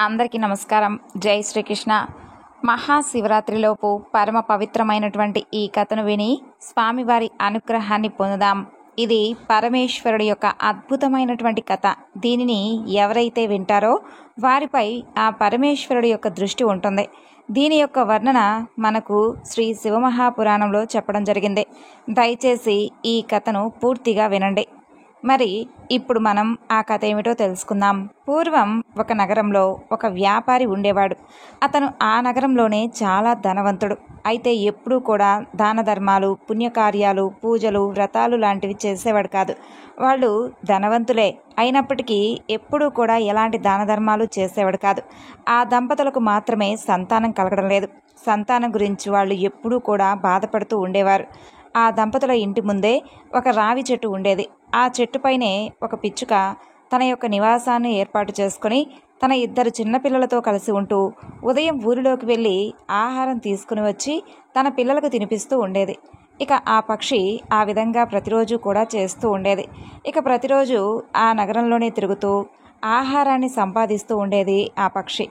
అందరికీ నమస్కారం. జై శ్రీకృష్ణ. మహాశివరాత్రిలోపు పరమ పవిత్రమైనటువంటి ఈ కథను విని స్వామివారి అనుగ్రహాన్ని పొందుదాం. ఇది పరమేశ్వరుడి యొక్క అద్భుతమైనటువంటి కథ. దీనిని ఎవరైతే వింటారో వారిపై ఆ పరమేశ్వరుడి యొక్క దృష్టి ఉంటుంది. దీని యొక్క వర్ణన మనకు శ్రీ శివమహాపురాణంలో చెప్పడం జరిగింది. దయచేసి ఈ కథను పూర్తిగా వినండి. మరి ఇప్పుడు మనం ఆ కథ ఏమిటో తెలుసుకుందాం. పూర్వం ఒక నగరంలో ఒక వ్యాపారి ఉండేవాడు. అతను ఆ నగరంలోనే చాలా ధనవంతుడు. అయితే ఎప్పుడూ కూడా దాన ధర్మాలు, పుణ్యకార్యాలు, పూజలు, వ్రతాలు లాంటివి చేసేవాడు కాదు. వాళ్ళు ధనవంతులే అయినప్పటికీ ఎప్పుడూ కూడా ఎలాంటి దాన ధర్మాలు చేసేవాడు కాదు. ఆ దంపతులకు మాత్రమే సంతానం కలగడం లేదు. సంతానం గురించి వాళ్ళు ఎప్పుడూ కూడా బాధపడుతూ ఉండేవారు. ఆ దంపతుల ఇంటి ముందే ఒక రావి చెట్టు ఉండేది. ఆ చెట్టుపైనే ఒక పిచ్చుక తన యొక్క నివాసాన్ని ఏర్పాటు చేసుకొని తన ఇద్దరు చిన్నపిల్లలతో కలిసి ఉంటూ ఉదయం ఊరిలోకి వెళ్ళి ఆహారం తీసుకుని వచ్చి తన పిల్లలకు తినిపిస్తూ ఉండేది. ఇక ఆ పక్షి ఆ విధంగా ప్రతిరోజు కూడా చేస్తూ ఉండేది. ఇక ప్రతిరోజు ఆ నగరంలోనే తిరుగుతూ ఆహారాన్ని సంపాదిస్తూ ఉండేది ఆ పక్షి.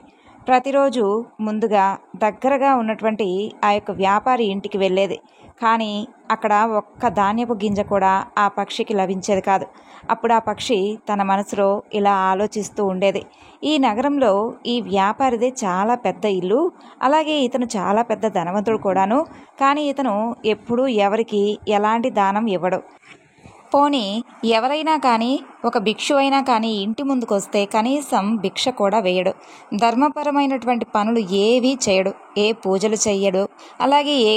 ప్రతిరోజు ముందుగా దగ్గరగా ఉన్నటువంటి ఆ యొక్క వ్యాపారి ఇంటికి వెళ్ళేది. కానీ అక్కడ ఒక్క ధాన్యపు గింజ కూడా ఆ పక్షికి లభించేది కాదు. అప్పుడు ఆ పక్షి తన మనసులో ఇలా ఆలోచిస్తూ ఉండేది. ఈ నగరంలో ఈ వ్యాపారిదే చాలా పెద్ద ఇల్లు, అలాగే ఇతను చాలా పెద్ద ధనవంతుడు కూడాను. కానీ ఇతను ఎప్పుడూ ఎవరికి ఎలాంటి దానం ఇవ్వడు. పోనీ ఎవరైనా కానీ ఒక భిక్షు అయినా కానీ ఇంటి ముందుకు వస్తే కనీసం భిక్ష కూడా వేయడు. ధర్మపరమైనటువంటి పనులు ఏవీ చేయడు. ఏ పూజలు చెయ్యడు. అలాగే ఏ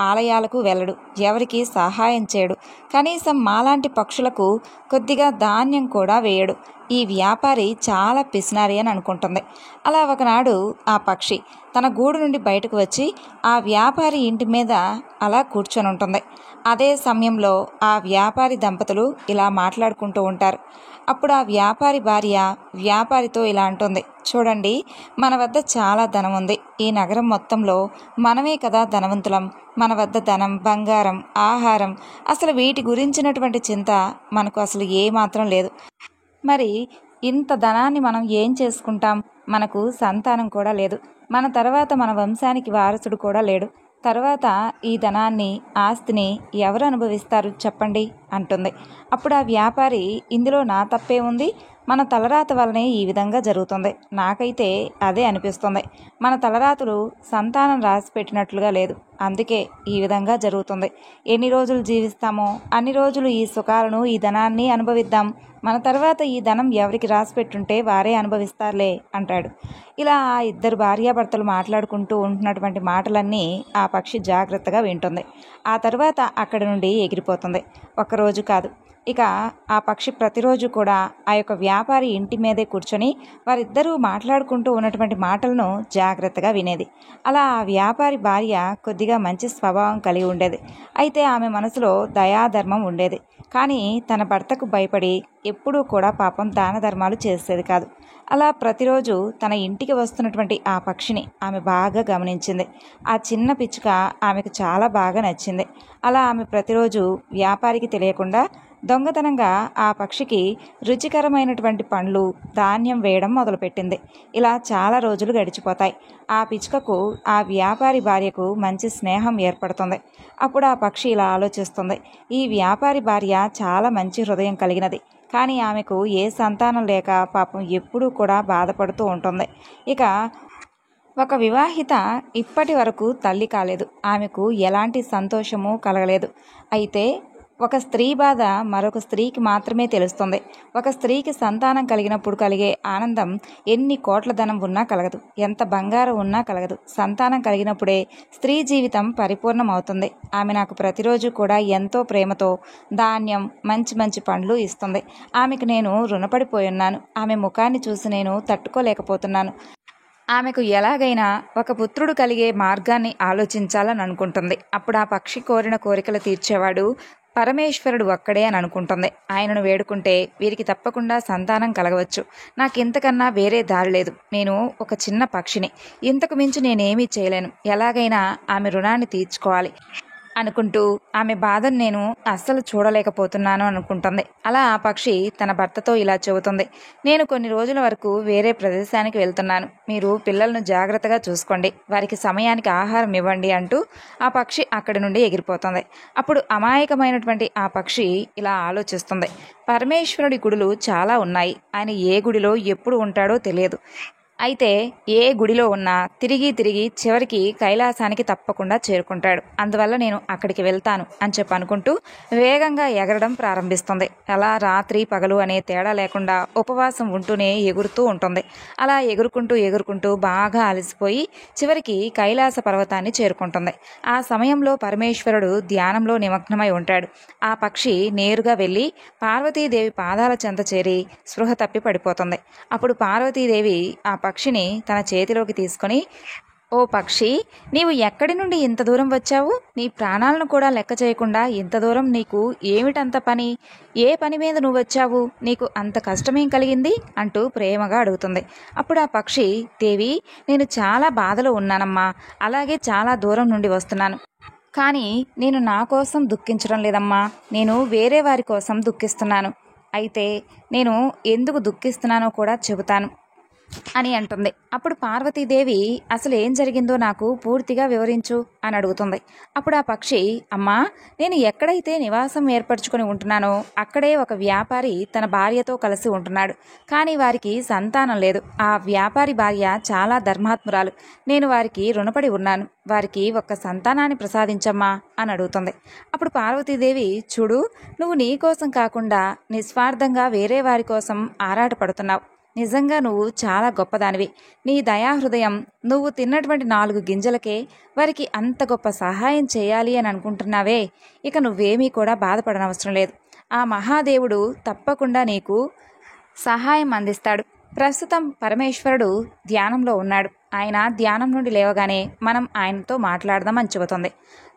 ఆలయాలకు వెళ్ళడు. ఎవరికి సహాయం చేయడు. కనీసం మాలాంటి పక్షులకు కొద్దిగా ధాన్యం కూడా వేయడు. ఈ వ్యాపారి చాలా పిసినారి అని అనుకుంటుంది. అలా ఒకనాడు ఆ పక్షి తన గూడు నుండి బయటకు వచ్చి ఆ వ్యాపారి ఇంటి మీద అలా కూర్చొని ఉంటుంది. అదే సమయంలో ఆ వ్యాపారి దంపతులు ఇలా మాట్లాడుకుంటూ ఉంటారు. అప్పుడు ఆ వ్యాపారి భార్య వ్యాపారితో ఇలా అంటుంది, చూడండి, మన వద్ద చాలా ధనం ఉంది. ఈ నగరం మొత్తంలో మనమే కదా ధనవంతులం. మన వద్ద ధనం, బంగారం, ఆహారం, అసలు వీటి గురించినటువంటి చింత మనకు అసలు ఏమాత్రం లేదు. మరి ఇంత ధనాన్ని మనం ఏం చేసుకుంటాం? మనకు సంతానం కూడా లేదు. మన తర్వాత మన వంశానికి వారసుడు కూడా లేడు. తర్వాత ఈ ధనాన్ని, ఆస్తిని ఎవరు అనుభవిస్తారు చెప్పండి అంటుంది. అప్పుడు ఆ వ్యాపారి, ఇందులో నా తప్పే ఉంది? మన తలరాత వల్లనే ఈ విధంగా జరుగుతుంది. నాకైతే అదే అనిపిస్తుంది. మన తలరాతులు సంతానం రాసి పెట్టినట్లుగా లేదు. అందుకే ఈ విధంగా జరుగుతుంది. ఎన్ని రోజులు జీవిస్తామో అన్ని రోజులు ఈ సుఖాలను, ఈ ధనాన్ని అనుభవిద్దాం. మన తర్వాత ఈ ధనం ఎవరికి రాసి పెట్టుంటే వారే అనుభవిస్తారులే అంటాడు. ఇలా ఆ ఇద్దరు భార్యాభర్తలు మాట్లాడుకుంటూ ఉంటున్నటువంటి మాటలన్నీ ఆ పక్షి జాగ్రత్తగా వింటుంది. ఆ తర్వాత అక్కడి నుండి ఎగిరిపోతుంది. ఒక్కరోజు కాదు, ఇక ఆ పక్షి ప్రతిరోజు కూడా ఆ యొక్క వ్యాపారి ఇంటి మీదే కూర్చొని వారిద్దరూ మాట్లాడుకుంటూ ఉన్నటువంటి మాటలను జాగ్రత్తగా వినేది. అలా ఆ వ్యాపారి భార్య కొద్దిగా మంచి స్వభావం కలిగి ఉండేది. అయితే ఆమె మనసులో దయాధర్మం ఉండేది. కానీ తన భర్తకు భయపడి ఎప్పుడూ కూడా పాపం దాన ధర్మాలు చేసేది కాదు. అలా ప్రతిరోజు తన ఇంటికి వస్తున్నటువంటి ఆ పక్షిని ఆమె బాగా గమనించింది. ఆ చిన్న పిచ్చుక ఆమెకు చాలా బాగా నచ్చింది. అలా ఆమె ప్రతిరోజు వ్యాపారికి తెలియకుండా దొంగతనంగా ఆ పక్షికి రుచికరమైనటువంటి పండ్లు, ధాన్యం వేయడం మొదలుపెట్టింది. ఇలా చాలా రోజులు గడిచిపోతాయి. ఆ పిచ్చుకకు ఆ వ్యాపారి భార్యకు మంచి స్నేహం ఏర్పడుతుంది. అప్పుడు ఆ పక్షి ఇలా ఆలోచిస్తుంది, ఈ వ్యాపారి భార్య చాలా మంచి హృదయం కలిగినది. కానీ ఆమెకు ఏ సంతానం లేక పాపం ఎప్పుడూ కూడా బాధపడుతూ ఉంటుంది. ఇక ఒక వివాహిత ఇప్పటి వరకు తల్లి కాలేదు. ఆమెకు ఎలాంటి సంతోషము కలగలేదు. అయితే ఒక స్త్రీ బాధ మరొక స్త్రీకి మాత్రమే తెలుస్తుంది. ఒక స్త్రీకి సంతానం కలిగినప్పుడు కలిగే ఆనందం ఎన్ని కోట్ల ధనం ఉన్నా కలగదు, ఎంత బంగారం ఉన్నా కలగదు. సంతానం కలిగినప్పుడే స్త్రీ జీవితం పరిపూర్ణం అవుతుంది. ఆమె నాకు ప్రతిరోజు కూడా ఎంతో ప్రేమతో ధాన్యం, మంచి మంచి పండ్లు ఇస్తుంది. ఆమెకు నేను రుణపడిపోయి ఉన్నాను. ఆమె ముఖాన్ని చూసి నేను తట్టుకోలేకపోతున్నాను. ఆమెకు ఎలాగైనా ఒక పుత్రుడు కలిగే మార్గాన్ని ఆలోచించాలని అనుకుంటుంది. అప్పుడు ఆ పక్షి కోరిన కోరికలు తీర్చేవాడు పరమేశ్వరుడు ఒక్కడే అని అనుకుంటుంది. ఆయనను వేడుకుంటే వీరికి తప్పకుండా సంతానం కలగవచ్చు. నాకు ఇంతకన్నా వేరే దారి లేదు. నేను ఒక చిన్న పక్షిని. ఇంతకు మించి నేనేమీ చేయలేను. ఎలాగైనా ఆమె రుణాన్ని తీర్చుకోవాలి. అనుకుంటూ ఆమె బాధను నేను అస్సలు చూడలేకపోతున్నాను అనుకుంటుంది. అలా ఆ పక్షి తన భర్తతో ఇలా చెబుతుంది, నేను కొన్ని రోజుల వరకు వేరే ప్రదేశానికి వెళ్తున్నాను, మీరు పిల్లలను జాగ్రత్తగా చూసుకోండి, వారికి సమయానికి ఆహారం ఇవ్వండి అంటూ ఆ పక్షి అక్కడి నుండి ఎగిరిపోతుంది. అప్పుడు అమాయకమైనటువంటి ఆ పక్షి ఇలా ఆలోచిస్తుంది, పరమేశ్వరుడి గుడులు చాలా ఉన్నాయి, ఆయన ఏ గుడిలో ఎప్పుడు ఉంటాడో తెలియదు, అయితే ఏ గుడిలో ఉన్నా తిరిగి తిరిగి చివరికి కైలాసానికి తప్పకుండా చేరుకుంటాడు, అందువల్ల నేను అక్కడికి వెళ్తాను అని చెప్పి అనుకుంటూ వేగంగా ఎగరడం ప్రారంభిస్తుంది. అలా రాత్రి పగలు అనే తేడా లేకుండా ఉపవాసం ఉంటూనే ఎగురుతూ ఉంటుంది. అలా ఎగురుకుంటూ ఎగురుకుంటూ బాగా అలసిపోయి చివరికి కైలాస పర్వతాన్ని చేరుకుంటుంది. ఆ సమయంలో పరమేశ్వరుడు ధ్యానంలో నిమగ్నమై ఉంటాడు. ఆ పక్షి నేరుగా వెళ్ళి పార్వతీదేవి పాదాల చెంత చేరి స్పృహ తప్పి పడిపోతుంది. అప్పుడు పార్వతీదేవి ఆ పక్షిని తన చేతిలోకి తీసుకొని, ఓ పక్షి, నీవు ఎక్కడి నుండి ఇంత దూరం వచ్చావు? నీ ప్రాణాలను కూడా లెక్క చేయకుండా ఇంత దూరం నీకు ఏమిటంత పని? ఏ పని మీద నువ్వు వచ్చావు? నీకు అంత కష్టమేం కలిగింది అంటూ ప్రేమగా అడుగుతుంది. అప్పుడు ఆ పక్షి, దేవి, నేను చాలా బాధలో ఉన్నానమ్మా, అలాగే చాలా దూరం నుండి వస్తున్నాను, కానీ నేను నా కోసం దుఃఖించడం లేదమ్మా, నేను వేరే వారి కోసం దుఃఖిస్తున్నాను, అయితే నేను ఎందుకు దుఃఖిస్తున్నానో కూడా చెబుతాను అని అంటుంది. అప్పుడు పార్వతీదేవి, అసలు ఏం జరిగిందో నాకు పూర్తిగా వివరించు అని అడుగుతుంది. అప్పుడు ఆ పక్షి, అమ్మా, నేను ఎక్కడైతే నివాసం ఏర్పరచుకొని ఉంటున్నానో అక్కడే ఒక వ్యాపారి తన భార్యతో కలిసి ఉంటున్నాడు, కానీ వారికి సంతానం లేదు. ఆ వ్యాపారి భార్య చాలా ధర్మాత్మురాలు, నేను వారికి రుణపడి ఉన్నాను, వారికి ఒక్క సంతానాన్ని ప్రసాదించమ్మా అని అడుగుతుంది. అప్పుడు పార్వతీదేవి, చూడు, నువ్వు నీ కోసం కాకుండా నిస్వార్థంగా వేరే వారి కోసం ఆరాటపడుతున్నావు, నిజంగా నువ్వు చాలా గొప్పదానివి, నీ దయాహృదయం, నువ్వు తిన్నటువంటి 4 గింజలకే వారికి అంత గొప్ప సహాయం చేయాలి అని అనుకుంటున్నావే, ఇక నువ్వేమీ కూడా బాధపడనవసరం లేదు, ఆ మహాదేవుడు తప్పకుండా నీకు సహాయం అందిస్తాడు. ప్రస్తుతం పరమేశ్వరుడు ధ్యానంలో ఉన్నాడు, ఆయన ధ్యానం నుండి లేవగానే మనం ఆయనతో మాట్లాడదామని చెబుతుంది.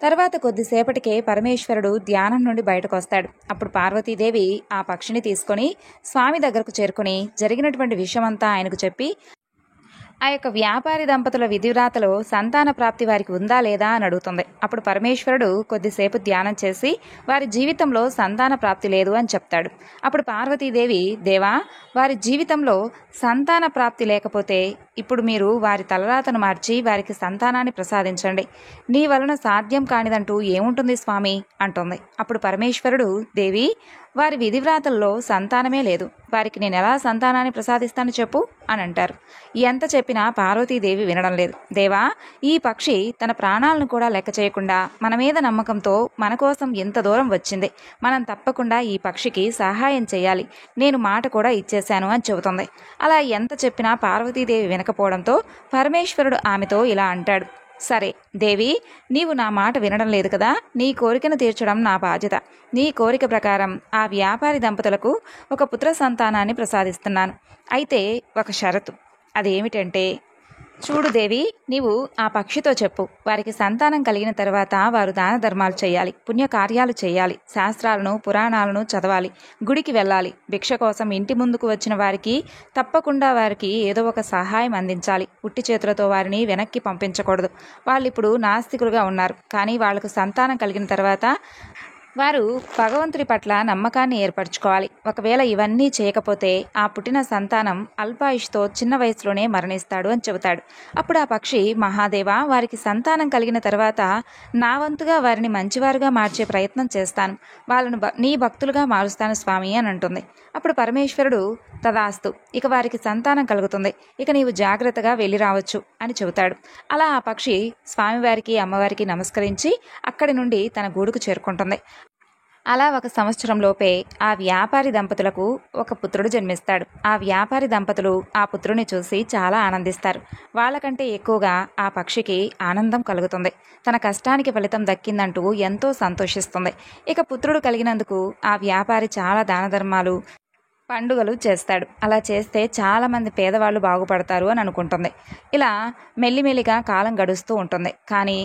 తర్వాత కొద్దిసేపటికే పరమేశ్వరుడు ధ్యానం నుండి బయటకు వస్తాడు. అప్పుడు పార్వతీదేవి ఆ పక్షిని తీసుకొని స్వామి దగ్గరకు చేరుకుని జరిగినటువంటి విషయమంతా ఆయనకు చెప్పి, ఆ యొక్క వ్యాపారి దంపతుల విధివ్రాతలో సంతాన ప్రాప్తి వారికి ఉందా లేదా అని అడుగుతుంది. అప్పుడు పరమేశ్వరుడు కొద్దిసేపు ధ్యానం చేసి వారి జీవితంలో సంతాన ప్రాప్తి లేదు అని చెప్తాడు. అప్పుడు పార్వతీదేవి, దేవా, వారి జీవితంలో సంతాన ప్రాప్తి లేకపోతే ఇప్పుడు మీరు వారి తలరాతను మార్చి వారికి సంతానాన్ని ప్రసాదించండి, నీ వలన సాధ్యం కానిదంటూ ఏముంటుంది స్వామి అంటుంది. అప్పుడు పరమేశ్వరుడు, దేవి, వారి విధివ్రాతల్లో సంతానమే లేదు, వారికి నేను ఎలా సంతానాన్ని ప్రసాదిస్తాను చెప్పు అని అంటారు. ఎంత చెప్పినా పార్వతీదేవి వినడం లేదు. దేవా, ఈ పక్షి తన ప్రాణాలను కూడా లెక్క చేయకుండా మన మీద నమ్మకంతో మన కోసం ఎంత దూరం వచ్చింది, మనం తప్పకుండా ఈ పక్షికి సహాయం చేయాలి, నేను మాట కూడా ఇచ్చేశాను అని చెబుతుంది. అలా ఎంత చెప్పినా పార్వతీదేవి వినకపోవడంతో పరమేశ్వరుడు ఆమెతో ఇలా అంటాడు, సరే దేవి, నీవు నా మాట వినడం లేదు కదా, నీ కోరికను తీర్చడం నా బాధ్యత, నీ కోరిక ప్రకారం ఆ వ్యాపారి దంపతులకు ఒక పుత్ర సంతానాన్ని ప్రసాదిస్తున్నాను, అయితే ఒక షరతు, అదేమిటంటే, చూడు దేవి, నీవు ఆ పక్షితో చెప్పు, వారికి సంతానం కలిగిన తర్వాత వారు దాన ధర్మాలు చేయాలి, పుణ్యకార్యాలు చేయాలి, శాస్త్రాలను పురాణాలను చదవాలి, గుడికి వెళ్ళాలి, భిక్ష కోసం ఇంటి ముందుకు వచ్చిన వారికి తప్పకుండా వారికి ఏదో ఒక సహాయం అందించాలి, ఉట్టి చేతులతో వారిని వెనక్కి పంపించకూడదు, వాళ్ళు ఇప్పుడు నాస్తికులుగా ఉన్నారు, కానీ వాళ్లకు సంతానం కలిగిన తర్వాత వారు భగవంతుడి పట్ల నమ్మకాన్ని ఏర్పరచుకోవాలి, ఒకవేళ ఇవన్నీ చేయకపోతే ఆ పుట్టిన సంతానం అల్పాయుష్తో చిన్న వయసులోనే మరణిస్తాడు అని చెబుతాడు. అప్పుడు ఆ పక్షి, మహాదేవ, వారికి సంతానం కలిగిన తర్వాత నా వంతుగా వారిని మంచివారుగా మార్చే ప్రయత్నం చేస్తాను, వాళ్ళను నీ భక్తులుగా మారుస్తాను స్వామి అని అంటుంది. అప్పుడు పరమేశ్వరుడు, తదాస్తు, ఇక వారికి సంతానం కలుగుతుంది, ఇక నీవు జాగ్రత్తగా వెళ్ళి రావచ్చు అని చెబుతాడు. అలా ఆ పక్షి స్వామివారికి అమ్మవారికి నమస్కరించి అక్కడి నుండి తన గూడుకు చేరుకుంటుంది. అలా 1 సంవత్సరంలోపే ఆ వ్యాపారి దంపతులకు ఒక పుత్రుడు జన్మిస్తాడు. ఆ వ్యాపారి దంపతులు ఆ పుత్రుని చూసి చాలా ఆనందిస్తారు. వాళ్ళకంటే ఎక్కువగా ఆ పక్షికి ఆనందం కలుగుతుంది. తన కష్టానికి ఫలితం దక్కిందంటూ ఎంతో సంతోషిస్తుంది. ఇక పుత్రుడు కలిగినందుకు ఆ వ్యాపారి చాలా దాన ధర్మాలు, పండుగలు చేస్తాడు. అలా చేస్తే చాలామంది పేదవాళ్ళు బాగుపడతారు అని అనుకుంటుంది. ఇలా మెల్లిమెల్లిగా కాలం గడుస్తూ ఉంటుంది. కానీ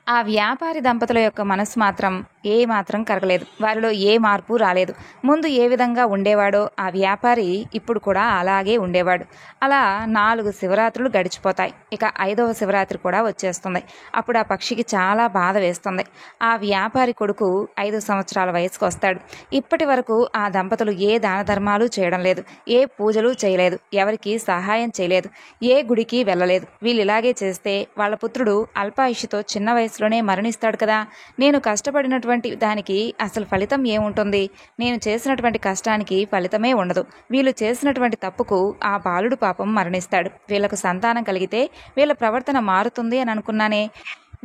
ఆ వ్యాపారి దంపతుల యొక్క మనసు మాత్రం ఏ మాత్రం కరగలేదు. వారిలో ఏ మార్పు రాలేదు. ముందు ఏ విధంగా ఉండేవాడో ఆ వ్యాపారి ఇప్పుడు కూడా అలాగే ఉండేవాడు. అలా 4 శివరాత్రులు గడిచిపోతాయి. ఇక 5వ శివరాత్రి కూడా వచ్చేస్తుంది. అప్పుడు ఆ పక్షికి చాలా బాధ వేస్తుంది. ఆ వ్యాపారి కొడుకు 5 సంవత్సరాల వయసుకు వస్తాడు. ఇప్పటి వరకు ఆ దంపతులు ఏ దాన ధర్మాలు చేయడం లేదు, ఏ పూజలు చేయలేదు, ఎవరికి సహాయం చేయలేదు, ఏ గుడికి వెళ్ళలేదు. వీళ్ళు ఇలాగే చేస్తే వాళ్ళ పుత్రుడు అల్పాయుషుతో చిన్న వయసులోనే మరణిస్తాడు కదా. నేను కష్టపడినటువంటి దానికి అసలు ఫలితం ఏముంటుంది? నేను చేసినటువంటి కష్టానికి ఫలితమే ఉండదు. వీళ్ళు చేసినటువంటి తప్పుకు ఆ బాలుడు పాపం మరణిస్తాడు. వీళ్ళకు సంతానం కలిగితే వీళ్ళ ప్రవర్తన మారుతుంది అని అనుకున్నానే.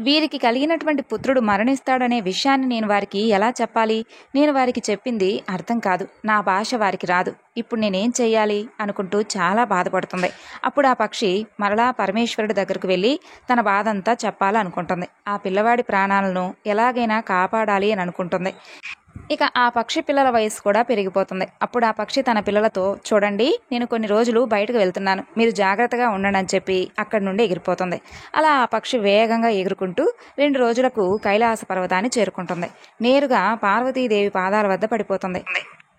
వీరికి కలిగినటువంటి పుత్రుడు మరణిస్తాడనే విషయాన్ని నేను వారికి ఎలా చెప్పాలి? నేను వారికి చెప్పింది అర్థం కాదు. నా భాష వారికి రాదు. ఇప్పుడు నేనేం చెయ్యాలి అనుకుంటూ చాలా బాధపడుతుంది. అప్పుడు ఆ పక్షి మరలా పరమేశ్వరుడి దగ్గరకు వెళ్ళి తన బాధ అంతా చెప్పాలనుకుంటుంది. ఆ పిల్లవాడి ప్రాణాలను ఎలాగైనా కాపాడాలి అని అనుకుంటుంది. ఇక ఆ పక్షి పిల్లల వయసు కూడా పెరిగిపోతుంది. అప్పుడు ఆ పక్షి తన పిల్లలతో, చూడండి, నేను కొన్ని రోజులు బయటకు వెళ్తున్నాను, మీరు జాగ్రత్తగా ఉండండి అని చెప్పి అక్కడి నుండి ఎగిరిపోతుంది. అలా ఆ పక్షి వేగంగా ఎగురుకుంటూ 2 రోజులకు కైలాస పర్వతాన్ని చేరుకుంటుంది. నేరుగా పార్వతీదేవి పాదాల వద్ద పడిపోతుంది.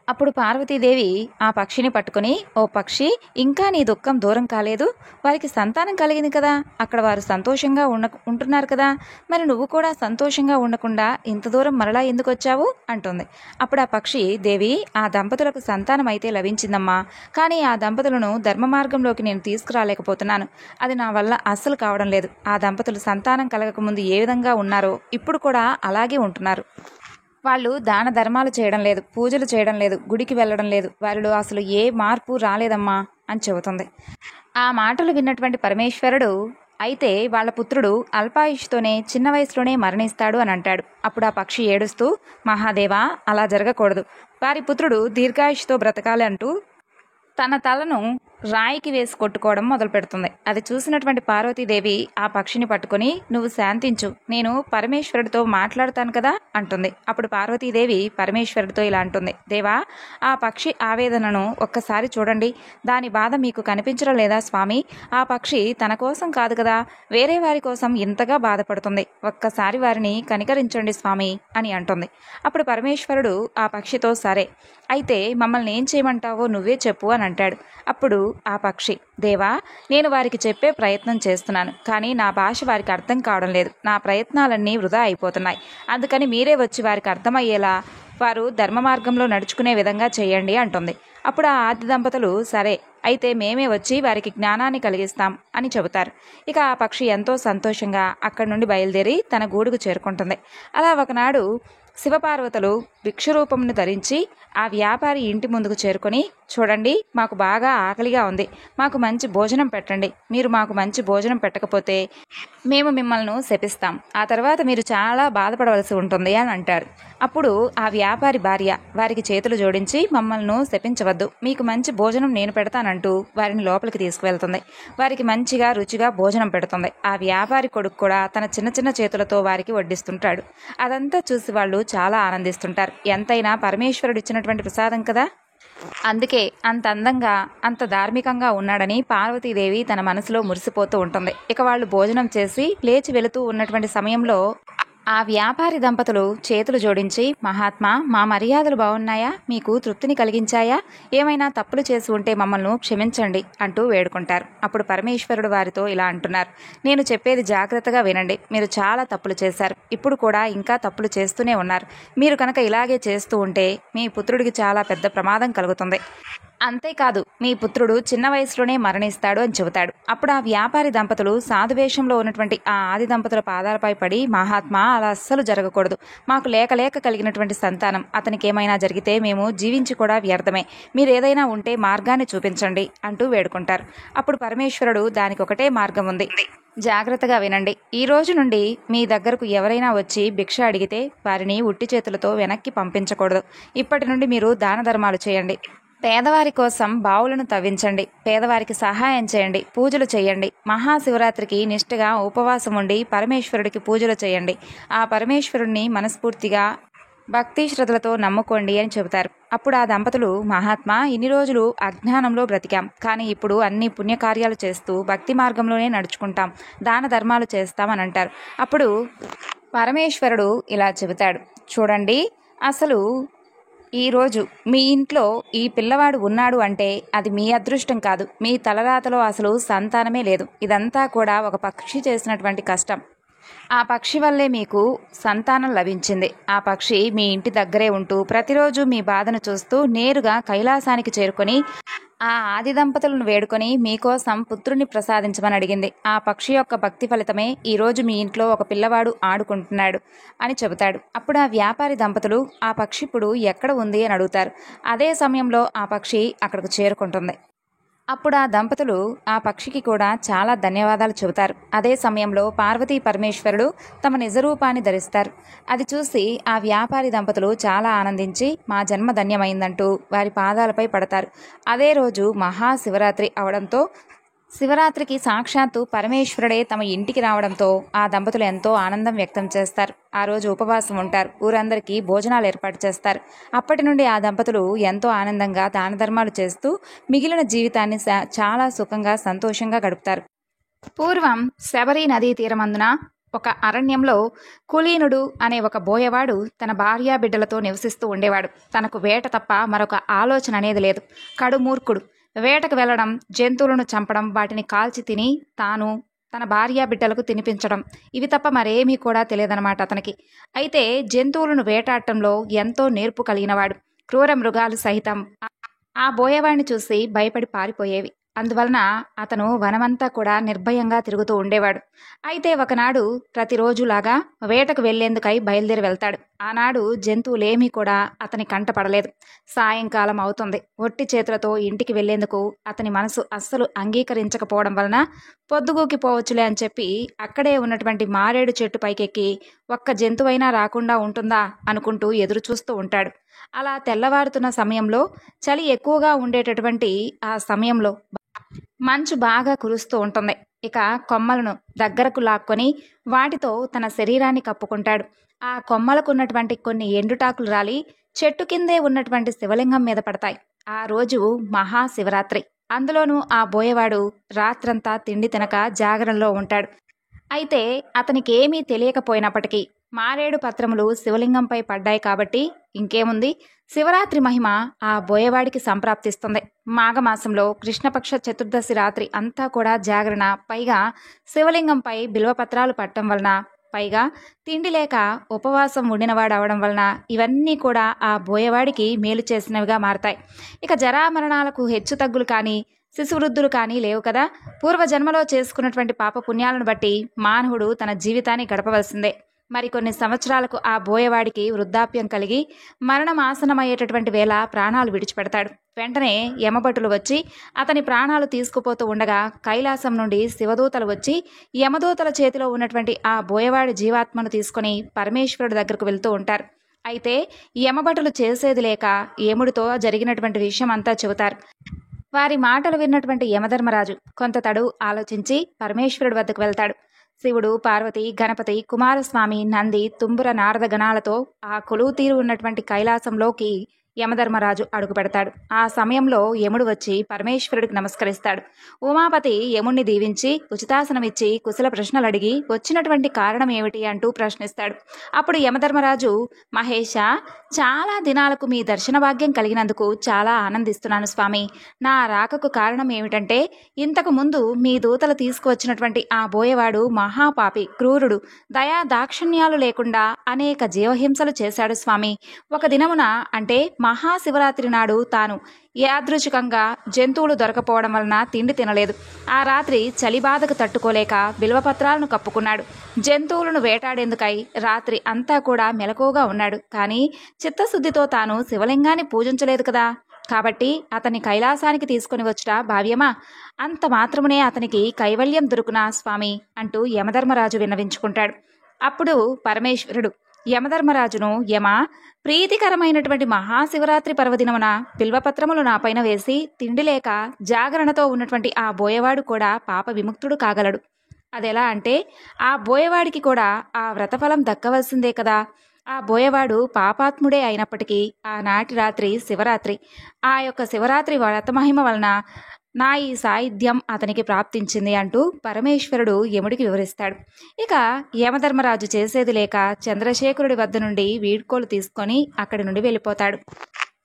అప్పుడు పార్వతీదేవి ఆ పక్షిని పట్టుకుని, ఓ పక్షి, ఇంకా నీ దుఃఖం దూరం కాలేదు. వారికి సంతానం కలిగింది కదా, అక్కడ వారు సంతోషంగా ఉంటున్నారు కదా, మరి నువ్వు కూడా సంతోషంగా ఉండకుండా ఇంత దూరం మరలా ఎందుకు వచ్చావు అంటుంది. అప్పుడు ఆ పక్షి, దేవి, ఆ దంపతులకు సంతానం అయితే లభించిందమ్మా, కానీ ఆ దంపతులను ధర్మ మార్గంలోకి నేను తీసుకురాలేకపోతున్నాను. అది నా వల్ల అస్సలు కావడం లేదు. ఆ దంపతులు సంతానం కలగకముందు ఏ విధంగా ఉన్నారో ఇప్పుడు కూడా అలాగే ఉంటున్నారు. వాళ్ళు దాన ధర్మాలు చేయడం లేదు, పూజలు చేయడం లేదు, గుడికి వెళ్ళడం లేదు. వారిలో అసలు ఏ మార్పు రాలేదమ్మా అని చెబుతుంది. ఆ మాటలు విన్నటువంటి పరమేశ్వరుడు, అయితే వాళ్ళ పుత్రుడు అల్పాయుష్తోనే చిన్న వయసులోనే మరణిస్తాడు అని అంటాడు. అప్పుడు ఆ పక్షి ఏడుస్తూ, మహాదేవా, అలా జరగకూడదు. వారి పుత్రుడు దీర్ఘాయుష్తో బ్రతకాలి అంటూ తన తలను రాయికి వేసి కొట్టుకోవడం మొదలు పెడుతుంది. అది చూసినటువంటి పార్వతీదేవి ఆ పక్షిని పట్టుకుని, నువ్వు శాంతించు, నేను పరమేశ్వరుడితో మాట్లాడతాను కదా అంటుంది. అప్పుడు పార్వతీదేవి పరమేశ్వరుడితో ఇలా అంటుంది, దేవా, ఆ పక్షి ఆవేదనను ఒక్కసారి చూడండి. దాని బాధ మీకు కనిపించడం లేదా స్వామి? ఆ పక్షి తన కోసం కాదు కదా, వేరే వారి కోసం ఇంతగా బాధపడుతుంది. ఒక్కసారి వారిని కనికరించండి స్వామి అని అంటుంది. అప్పుడు పరమేశ్వరుడు ఆ పక్షితో, సరే, అయితే మమ్మల్ని ఏం చేయమంటావో నువ్వే చెప్పు అని అంటాడు. అప్పుడు ఆ పక్షి, దేవా, నేను వారికి చెప్పే ప్రయత్నం చేస్తున్నాను, కానీ నా భాష వారికి అర్థం కావడం లేదు. నా ప్రయత్నాలన్నీ వృధా అయిపోతున్నాయి. అందుకని మీరే వచ్చి వారికి అర్థమయ్యేలా వారు ధర్మ మార్గంలో నడుచుకునే విధంగా చేయండి అంటుంది. అప్పుడు ఆ ఆది దంపతులు, సరే, అయితే మేమే వచ్చి వారికి జ్ఞానాన్ని కలిగిస్తాం అని చెబుతారు. ఇక ఆ పక్షి ఎంతో సంతోషంగా అక్కడి నుండి బయలుదేరి తన గూడుకు చేరుకుంటుంది. అలా ఒకనాడు శివపార్వతులు భిక్షరూపంను ధరించి ఆ వ్యాపారి ఇంటి ముందుకు చేరుకొని, చూడండి, మాకు బాగా ఆకలిగా ఉంది, మాకు మంచి భోజనం పెట్టండి. మీరు మాకు మంచి భోజనం పెట్టకపోతే మేము మిమ్మల్ని శపిస్తాం. ఆ తర్వాత మీరు చాలా బాధపడవలసి ఉంటుంది అని అంటారు. అప్పుడు ఆ వ్యాపారి భార్య వారికి చేతులు జోడించి, మమ్మల్ని శపించవద్దు, మీకు మంచి భోజనం నేను పెడతానంటూ వారిని లోపలికి తీసుకువెళ్తుంది. వారికి మంచిగా రుచిగా భోజనం పెడుతుంది. ఆ వ్యాపారి కొడుకు కూడా తన చిన్న చిన్న చేతులతో వారికి వడ్డిస్తుంటాడు. అదంతా చూసి వాళ్ళు చాలా ఆనందిస్తుంటారు. ఎంతైనా పరమేశ్వరుడు ఇచ్చినటువంటి ప్రసాదం కదా. అందుకే అంత అందంగా, అంత ధార్మికంగా ఉన్నాడని పార్వతీదేవి తన మనసులో మురిసిపోతూ ఉంటుంది. ఇక వాళ్ళు భోజనం చేసి లేచి వెళుతూ ఉన్నటువంటి సమయంలో ఆ వ్యాపారి దంపతులు చేతులు జోడించి, మహాత్మా, మా మర్యాదలు బాగున్నాయా? మీకు తృప్తిని కలిగించాయా? ఏమైనా తప్పులు చేసి ఉంటే మమ్మల్ని క్షమించండి అంటూ వేడుకుంటారు. అప్పుడు పరమేశ్వరుడు వారితో ఇలా అంటున్నారు, నేను చెప్పేది జాగ్రత్తగా వినండి. మీరు చాలా తప్పులు చేశారు, ఇప్పుడు కూడా ఇంకా తప్పులు చేస్తూనే ఉన్నారు. మీరు కనుక ఇలాగే చేస్తూ ఉంటే మీ పుత్రుడికి చాలా పెద్ద ప్రమాదం కలుగుతుంది. అంతేకాదు, మీ పుత్రుడు చిన్న వయసులోనే మరణిస్తాడు అని చెబుతాడు. అప్పుడు ఆ వ్యాపారి దంపతులు సాధువేషంలో ఉన్నటువంటి ఆ ఆది దంపతుల పాదాలపై పడి, మహాత్మా, అలా అస్సలు జరగకూడదు. మాకు లేక లేక కలిగినటువంటి సంతానం, అతనికి ఏమైనా జరిగితే మేము జీవించి కూడా వ్యర్థమే. మీరేదైనా ఉంటే మార్గాన్ని చూపించండి అంటూ వేడుకుంటారు. అప్పుడు పరమేశ్వరుడు, దానికి ఒకటే మార్గం ఉంది, జాగ్రత్తగా వినండి. ఈ రోజు నుండి మీ దగ్గరకు ఎవరైనా వచ్చి భిక్ష అడిగితే వారిని ఉట్టి చేతులతో వెనక్కి పంపించకూడదు. ఇప్పటి నుండి మీరు దాన ధర్మాలు చేయండి. పేదవారి కోసం బావులను తవ్వించండి, పేదవారికి సహాయం చేయండి, పూజలు చేయండి. మహాశివరాత్రికి నిష్ఠగా ఉపవాసం ఉండి పరమేశ్వరుడికి పూజలు చేయండి. ఆ పరమేశ్వరుణ్ణి మనస్ఫూర్తిగా భక్తి శ్రద్ధలతో నమ్ముకోండి అని చెబుతారు. అప్పుడు ఆ దంపతులు, మహాత్మా, ఇన్ని రోజులు అజ్ఞానంలో బ్రతికాం, కానీ ఇప్పుడు అన్ని పుణ్యకార్యాలు చేస్తూ భక్తి మార్గంలోనే నడుచుకుంటాం, దాన ధర్మాలు చేస్తామని అంటారు. అప్పుడు పరమేశ్వరుడు ఇలా చెబుతాడు, చూడండి, అసలు ఈరోజు మీ ఇంట్లో ఈ పిల్లవాడు ఉన్నాడు అంటే అది మీ అదృష్టం కాదు, మీ తలరాతలో అసలు సంతానమే లేదు. ఇదంతా కూడా ఒక పక్షి చేసినటువంటి కష్టం. ఆ పక్షి వల్లే మీకు సంతానం లభించింది. ఆ పక్షి మీ ఇంటి దగ్గరే ఉంటూ ప్రతిరోజు మీ బాధను చూస్తూ నేరుగా కైలాసానికి చేరుకొని ఆ ఆది దంపతులను వేడుకొని మీకోసం పుత్రుని ప్రసాదించమని అడిగింది. ఆ పక్షి యొక్క భక్తి ఫలితమే ఈరోజు మీ ఇంట్లో ఒక పిల్లవాడు ఆడుకుంటున్నాడు అని చెబుతాడు. అప్పుడు ఆ వ్యాపారి దంపతులు ఆ పక్షి ఇప్పుడు ఎక్కడ ఉంది అని అడుగుతారు. అదే సమయంలో ఆ పక్షి అక్కడికి చేరుకుంటుంది. అప్పుడు ఆ దంపతులు ఆ పక్షికి కూడా చాలా ధన్యవాదాలు చెబుతారు. అదే సమయంలో పార్వతీ పరమేశ్వరుడు తమ నిజరూపాన్ని ధరిస్తారు. అది చూసి ఆ వ్యాపారి దంపతులు చాలా ఆనందించి మా జన్మ ధన్యమైందంటూ వారి పాదాలపై పడతారు. అదే రోజు మహాశివరాత్రి అవడంతో శివరాత్రికి సాక్షాత్తు పరమేశ్వరుడే తమ ఇంటికి రావడంతో ఆ దంపతులు ఎంతో ఆనందం వ్యక్తం చేస్తారు. ఆ రోజు ఉపవాసం ఉంటారు. ఊరందరికీ భోజనాలు ఏర్పాటు చేస్తారు. అప్పటి నుండి ఆ దంపతులు ఎంతో ఆనందంగా దాన ధర్మాలు చేస్తూ మిగిలిన జీవితాన్ని చాలా సుఖంగా సంతోషంగా గడుపుతారు. పూర్వం శబరి నదీ తీరమందున ఒక అరణ్యంలో కులీనుడు అనే ఒక బోయవాడు తన భార్యా బిడ్డలతో నివసిస్తూ ఉండేవాడు. తనకు వేట తప్ప మరొక ఆలోచన అనేది లేదు. కడుమూర్ఖుడు. వేటకు వెళ్లడం, జంతువులను చంపడం, వాటిని కాల్చి తిని తాను తన భార్యా బిడ్డలకు తినిపించడం, ఇవి తప్ప మరేమీ కూడా తెలియదన్నమాట అతనికి. అయితే జంతువులను వేటాడటంలో ఎంతో నేర్పు కలిగినవాడు. క్రూర మృగాలు సహితం ఆ బోయవాడిని చూసి భయపడి పారిపోయేవి. అందువలన అతను వనమంతా కూడా నిర్భయంగా తిరుగుతూ ఉండేవాడు. అయితే ఒకనాడు ప్రతిరోజులాగా వేటకు వెళ్లేందుకై బయలుదేరి వెళ్తాడు. ఆనాడు జంతువులేమీ కూడా అతని కంట పడలేదు. సాయంకాలం అవుతుంది. ఒట్టి చేతులతో ఇంటికి వెళ్లేందుకు అతని మనసు అస్సలు అంగీకరించకపోవడం వలన పొద్దుగూకిపోవచ్చులే అని చెప్పి అక్కడే ఉన్నటువంటి మారేడు చెట్టు పైకెక్కి ఒక్క జంతువైనా రాకుండా ఉంటుందా అనుకుంటూ ఎదురు చూస్తూ ఉంటాడు. అలా తెల్లవారుతున్న సమయంలో చలి ఎక్కువగా ఉండేటటువంటి ఆ సమయంలో మంచు బాగా కురుస్తూ ఉంటుంది. ఇక కొమ్మలను దగ్గరకు లాక్కొని వాటితో తన శరీరాన్ని కప్పుకుంటాడు. ఆ కొమ్మలకు ఉన్నటువంటి కొన్ని ఎండుటాకులు రాలి చెట్టు కిందే ఉన్నటువంటి శివలింగం మీద పడతాయి. ఆ రోజు మహాశివరాత్రి. అందులోనూ ఆ బోయవాడు రాత్రంతా తిండి తినక జాగరణలో ఉంటాడు. అయితే అతనికి ఏమీ తెలియకపోయినప్పటికీ మారేడు పత్రములు శివలింగంపై పడ్డాయి కాబట్టి ఇంకేముంది, శివరాత్రి మహిమ ఆ బోయవాడికి సంప్రాప్తిస్తుంది. మాఘమాసంలో కృష్ణపక్ష చతుర్దశి రాత్రి అంతా కూడా జాగరణ, పైగా శివలింగంపై బిల్వపత్రాలు పట్టడం వలన, పైగా తిండి లేక ఉపవాసం ఉండినవాడు అవడం వలన ఇవన్నీ కూడా ఆ బోయవాడికి మేలు చేసినవిగా మారతాయి. ఇక జరామరణాలకు హెచ్చు తగ్గులు కానీ శిశువృద్ధులు కానీ లేవు కదా. పూర్వజన్మలో చేసుకున్నటువంటి పాప పుణ్యాలను బట్టి మానవుడు తన జీవితాన్ని గడపవలసిందే. మరికొన్ని సంవత్సరాలకు ఆ బోయవాడికి వృద్ధాప్యం కలిగి మరణం ఆసనమయ్యేటటువంటి వేళ ప్రాణాలు విడిచిపెడతాడు. వెంటనే యమభటులు వచ్చి అతని ప్రాణాలు తీసుకుపోతూ ఉండగా కైలాసం నుండి శివదూతలు వచ్చి యమదూతల చేతిలో ఉన్నటువంటి ఆ బోయవాడి జీవాత్మను తీసుకొని పరమేశ్వరుడి దగ్గరకు వెళ్తూ ఉంటారు. అయితే యమభటులు చేసేది లేక యముడితో జరిగినటువంటి విషయం అంతా చెబుతారు. వారి మాటలు విన్నటువంటి యమధర్మరాజు కొంత తడు ఆలోచించి పరమేశ్వరుడి వద్దకు వెళ్తాడు. శివుడు, పార్వతి, గణపతి, కుమారస్వామి, నంది, తుంబుర, నారద గణాలతో ఆ కొలువు తీరు ఉన్నటువంటి కైలాసంలోకి యమధర్మరాజు అడుగు పెడతాడు. ఆ సమయంలో యముడు వచ్చి పరమేశ్వరుడికి నమస్కరిస్తాడు. ఉమాపతి యముణ్ణి దీవించి ఉచితాసనమిచ్చి కుశల ప్రశ్నలు అడిగి వచ్చినటువంటి కారణం ఏమిటి అంటూ ప్రశ్నిస్తాడు. అప్పుడు యమధర్మరాజు, మహేష, చాలా దినాలకు మీ దర్శన భాగ్యం కలిగినందుకు చాలా ఆనందిస్తున్నాను స్వామి. నా రాకకు కారణం ఏమిటంటే ఇంతకు ముందు మీ దూతలు తీసుకువచ్చినటువంటి ఆ బోయవాడు మహాపాపి, క్రూరుడు, దయా దాక్షిణ్యాలు లేకుండా అనేక జీవహింసలు చేశాడు స్వామి. ఒక దినమున అంటే మహాశివరాత్రి నాడు తాను యాదృచ్ఛికంగా జంతువులు దొరకపోవడం వలన తిండి తినలేదు. ఆ రాత్రి చలిబాధకు తట్టుకోలేక బిల్వపత్రాలను కప్పుకున్నాడు. జంతువులను వేటాడేందుకై రాత్రి అంతా కూడా మెలకువగా ఉన్నాడు. కానీ చిత్తశుద్ధితో తాను శివలింగాన్ని పూజించలేదు కదా. కాబట్టి అతన్ని కైలాసానికి తీసుకుని వచ్చుట భావ్యమా? అంత మాత్రమునే అతనికి కైవల్యం దొరుకునా స్వామి అంటూ యమధర్మరాజు విన్నవించుకుంటాడు. అప్పుడు పరమేశ్వరుడు యమధర్మరాజును, యమ, ప్రీతికరమైనటువంటి మహాశివరాత్రి పర్వదినమున బిల్వపత్రములు నాపైన వేసి తిండి లేక జాగరణతో ఉన్నటువంటి ఆ బోయవాడు కూడా పాప విముక్తుడు కాగలడు. అదెలా అంటే ఆ బోయవాడికి కూడా ఆ వ్రతఫలం దక్కవలసిందే కదా. ఆ బోయవాడు పాపాత్ముడే అయినప్పటికీ ఆనాటి రాత్రి శివరాత్రి. ఆ యొక్క శివరాత్రి వ్రతమహిమ వలన నా ఈ సాయుధ్యం అతనికి ప్రాప్తించింది అంటూ పరమేశ్వరుడు యముడికి వివరిస్తాడు. ఇక యమధర్మరాజు చేసేది లేక చంద్రశేఖరుడి వద్ద నుండి వీడ్కోలు తీసుకొని అక్కడి నుండి వెళ్ళిపోతాడు.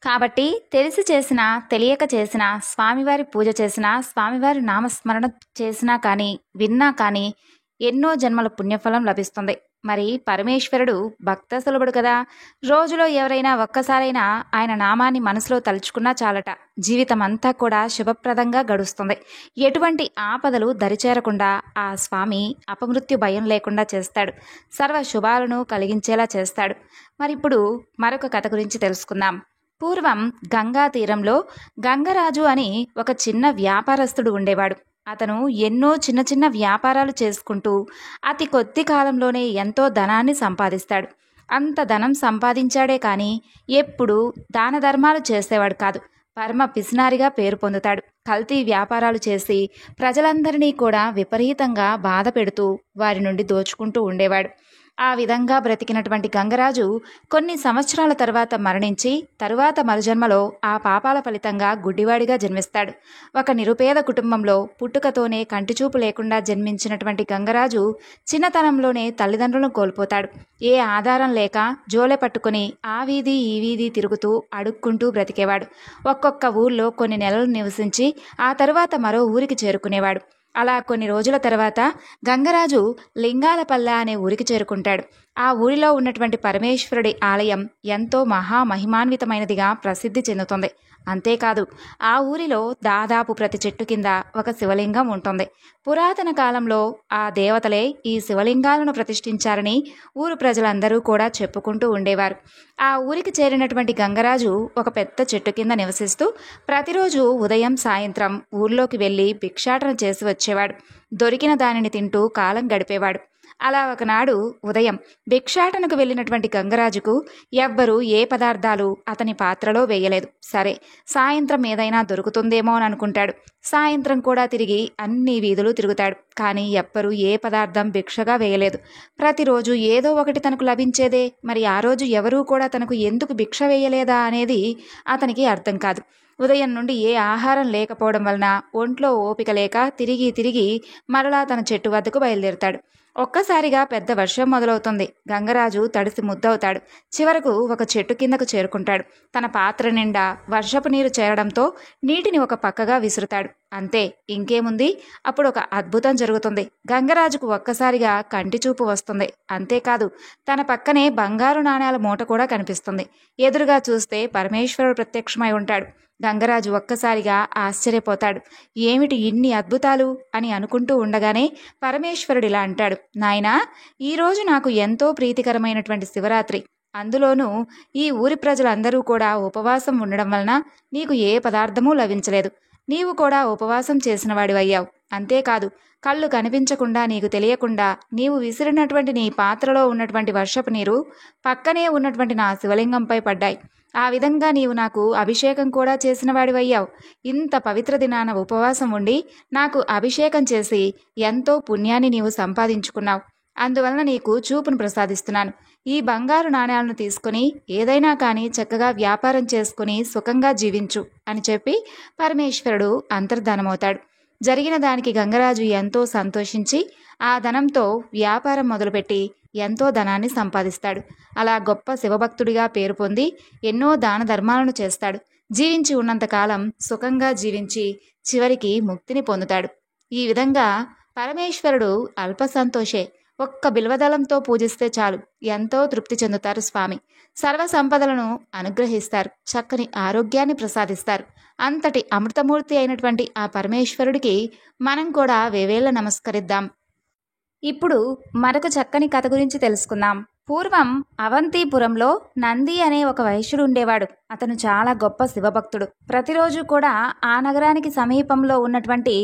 కాబట్టి తెలిసి చేసినా తెలియక చేసినా స్వామివారి పూజ చేసినా స్వామివారి నామస్మరణ చేసినా కానీ విన్నా కానీ ఎన్నో జన్మల పుణ్యఫలం లభిస్తుంది. మరి పరమేశ్వరుడు భక్త సులభుడు కదా. రోజులో ఎవరైనా ఒక్కసారైనా ఆయన నామాన్ని మనసులో తలుచుకున్నా చాలట, జీవితం అంతా కూడా శుభప్రదంగా గడుస్తుంది. ఎటువంటి ఆపదలు దరిచేరకుండా ఆ స్వామి అపమృత్యు భయం లేకుండా చేస్తాడు, సర్వ శుభాలను కలిగించేలా చేస్తాడు. మరిప్పుడు మరొక కథ గురించి తెలుసుకుందాం. పూర్వం గంగా తీరంలో గంగరాజు అని ఒక చిన్న వ్యాపారస్తుడు ఉండేవాడు. అతను ఎన్నో చిన్న చిన్న వ్యాపారాలు చేసుకుంటూ అతి కొద్ది కాలంలోనే ఎంతో ధనాన్ని సంపాదిస్తాడు. అంత ధనం సంపాదించాడే కానీ ఎప్పుడూ దాన ధర్మాలు చేసేవాడు కాదు. పరమ పిసినారిగా పేరు పొందుతాడు. కల్తీ వ్యాపారాలు చేసి ప్రజలందరినీ కూడా విపరీతంగా బాధ పెడుతూ వారి నుండి దోచుకుంటూ ఉండేవాడు. ఆ విధంగా బ్రతికినటువంటి గంగరాజు కొన్ని సంవత్సరాల తర్వాత మరణించి తరువాత మరుజన్మలో ఆ పాపాల ఫలితంగా గుడ్డివాడిగా జన్మిస్తాడు. ఒక నిరుపేద కుటుంబంలో పుట్టుకతోనే కంటిచూపు లేకుండా జన్మించినటువంటి గంగరాజు చిన్నతనంలోనే తల్లిదండ్రులను కోల్పోతాడు. ఏ ఆధారం లేక జోలె పట్టుకుని ఆ వీధి ఈ వీధి తిరుగుతూ అడుక్కుంటూ బ్రతికేవాడు. ఒక్కొక్క ఊర్లో కొన్ని నెలలు నివసించి ఆ తరువాత మరో ఊరికి చేరుకునేవాడు. అలా కొన్ని రోజుల తర్వాత గంగరాజు లింగాలపల్లె అనే ఊరికి చేరుకుంటాడు. ఆ ఊరిలో ఉన్నటువంటి పరమేశ్వరుడి ఆలయం ఎంతో మహామహిమాన్వితమైనదిగా ప్రసిద్ధి చెందుతుంది. అంతేకాదు ఆ ఊరిలో దాదాపు ప్రతి చెట్టు కింద ఒక శివలింగం ఉంటుంది. పురాతన కాలంలో ఆ దేవతలే ఈ శివలింగాలను ప్రతిష్ఠించారని ఊరు ప్రజలందరూ కూడా చెప్పుకుంటూ ఉండేవారు. ఆ ఊరికి చేరినటువంటి గంగరాజు ఒక పెద్ద చెట్టు కింద నివసిస్తూ ప్రతిరోజు ఉదయం సాయంత్రం ఊర్లోకి వెళ్ళి భిక్షాటన చేసి వచ్చేవాడు. దొరికిన దానిని తింటూ కాలం గడిపేవాడు. అలా ఒకనాడు ఉదయం భిక్షాటనకు వెళ్ళినటువంటి గంగరాజుకు ఎవ్వరూ ఏ పదార్థాలు అతని పాత్రలో వేయలేదు. సరే, సాయంత్రం ఏదైనా దొరుకుతుందేమో అని అనుకుంటాడు. సాయంత్రం కూడా తిరిగి అన్ని వీధులు తిరుగుతాడు. కానీ ఎవ్వరూ ఏ పదార్థం భిక్షగా వేయలేదు. ప్రతిరోజు ఏదో ఒకటి తనకు లభించేదే. మరి ఆ రోజు ఎవరూ కూడా తనకు ఎందుకు భిక్ష వేయలేదా అనేది అతనికి అర్థం కాదు. ఉదయం నుండి ఏ ఆహారం లేకపోవడం వలన ఒంట్లో ఓపిక లేక తిరిగి తిరిగి మరలా తన చెట్టు వద్దకు బయలుదేరుతాడు. ఒక్కసారిగా పెద్ద వర్షం మొదలవుతుంది. గంగరాజు తడిసి ముద్దవుతాడు. చివరకు ఒక చెట్టు కిందకు చేరుకుంటాడు. తన పాత్ర నిండా వర్షపు నీరు చేరడంతో నీటిని ఒక పక్కగా విసురుతాడు. అంతే, ఇంకేముంది, అప్పుడు ఒక అద్భుతం జరుగుతుంది. గంగరాజుకు ఒక్కసారిగా కంటి చూపు వస్తుంది. అంతేకాదు తన పక్కనే బంగారు నాణేల మూట కూడా కనిపిస్తుంది. ఎదురుగా చూస్తే పరమేశ్వరుడు ప్రత్యక్షమై ఉంటాడు. గంగరాజు ఒక్కసారిగా ఆశ్చర్యపోతాడు. ఏమిటి ఇన్ని అద్భుతాలు అని అనుకుంటూ ఉండగానే పరమేశ్వరుడు ఇలా అంటాడు, నాయనా, ఈరోజు నాకు ఎంతో ప్రీతికరమైనటువంటి శివరాత్రి. అందులోనూ ఈ ఊరి ప్రజలందరూ కూడా ఉపవాసం ఉండడం వలన నీకు ఏ పదార్థమూ లభించలేదు. నీవు కూడా ఉపవాసం చేసిన వాడివయ్యావు. అంతేకాదు కళ్ళు కనిపించకుండా నీకు తెలియకుండా నీవు విసిరినటువంటి నీ పాత్రలో ఉన్నటువంటి వర్షపు నీరు పక్కనే ఉన్నటువంటి నా శివలింగంపై పడ్డాయి. ఆ విధంగా నీవు నాకు అభిషేకం కూడా చేసిన వాడివయ్యావు. ఇంత పవిత్ర దినాన ఉపవాసం ఉండి నాకు అభిషేకం చేసి ఎంతో పుణ్యాన్ని నీవు సంపాదించుకున్నావు. అందువలన నీకు చూపును ప్రసాదిస్తున్నాను. ఈ బంగారు నాణ్యాలను తీసుకుని ఏదైనా కానీ చక్కగా వ్యాపారం చేసుకుని సుఖంగా జీవించు అని చెప్పి పరమేశ్వరుడు అంతర్ధానమవుతాడు. జరిగిన దానికి గంగరాజు ఎంతో సంతోషించి ఆ ధనంతో వ్యాపారం మొదలుపెట్టి ఎంతో ధనాన్ని సంపాదిస్తాడు. అలా గొప్ప శివభక్తుడిగా పేరు పొంది ఎన్నో దాన ధర్మాలను చేస్తాడు. జీవించి ఉన్నంతకాలం సుఖంగా జీవించి చివరికి ముక్తిని పొందుతాడు. ఈ విధంగా పరమేశ్వరుడు అల్ప సంతోషే. ఒక్క బిల్వదళంతో పూజిస్తే చాలు ఎంతో తృప్తి చెందుతారు స్వామి. సర్వ సంపదలను అనుగ్రహిస్తారు. చక్కని ఆరోగ్యాన్ని ప్రసాదిస్తారు. అంతటి అమృతమూర్తి అయినటువంటి ఆ పరమేశ్వరుడికి మనం కూడా వేవేళ్ల నమస్కరిద్దాం. ఇప్పుడు మరొక చక్కని కథ గురించి తెలుసుకుందాం. పూర్వం అవంతిపురంలో నంది అనే ఒక వైశ్యుడు ఉండేవాడు. అతను చాలా గొప్ప శివభక్తుడు. ప్రతిరోజు కూడా ఆ నగరానికి సమీపంలో ఉన్నటువంటి